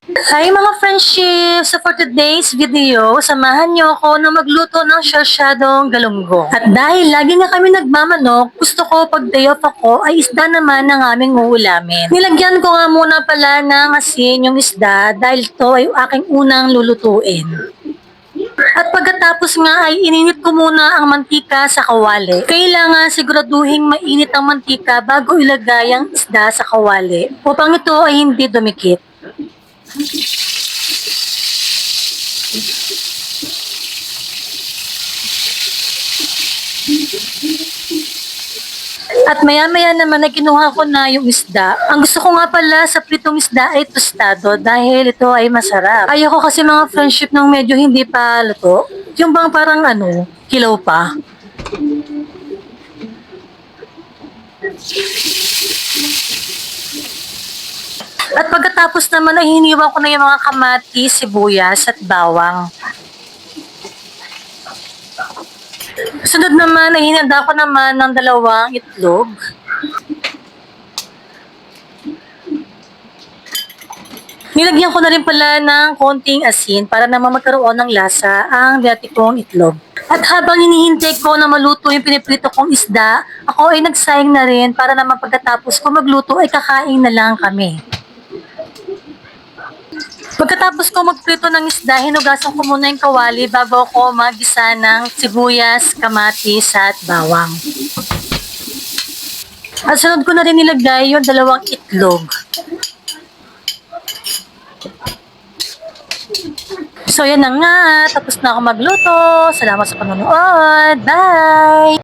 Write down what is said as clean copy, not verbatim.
Hi mga friendship! So for today's video, samahan niyo ako na magluto ng sarsyadong galunggong. At dahil lagi nga kami nagmamanok, gusto ko pag day off ako ay isda naman ang aming uulamin. Nilagyan ko nga muna pala ng asin yung isda dahil to ay aking unang lulutuin. At pagkatapos nga ay ininit ko muna ang mantika sa kawali. Kailangan siguraduhin mainit ang mantika bago ilagay ang isda sa kawali upang ito ay hindi dumikit. At maya-maya naman ay kinuha ko na yung isda. Ang gusto ko nga pala sa pritong isda ay tostado dahil ito ay masarap. Ayoko kasi mga friendship nung medyo hindi pa luto. Yung bang parang kilaw pa. At pagkatapos naman ay hiniwa ko na yung mga kamatis, sibuyas at bawang. Sunod naman ay hinanda ko naman ng 2 itlog. Nilagyan ko na rin pala ng konting asin para naman magkaroon ng lasa ang dati kong itlog. At habang hinihintay ko na maluto yung piniprito kong isda, ako ay nagsayang na rin para naman pagkatapos ko magluto ay kakain na lang kami. Pagkatapos ko magprito ng isda, hinugasan ko muna yung kawali bago ako magisa ng sibuyas, kamatis at bawang. At sunod ko na rin nilagay yung 2 itlog. So yan na nga, tapos na ako magluto. Salamat sa panonood. Bye!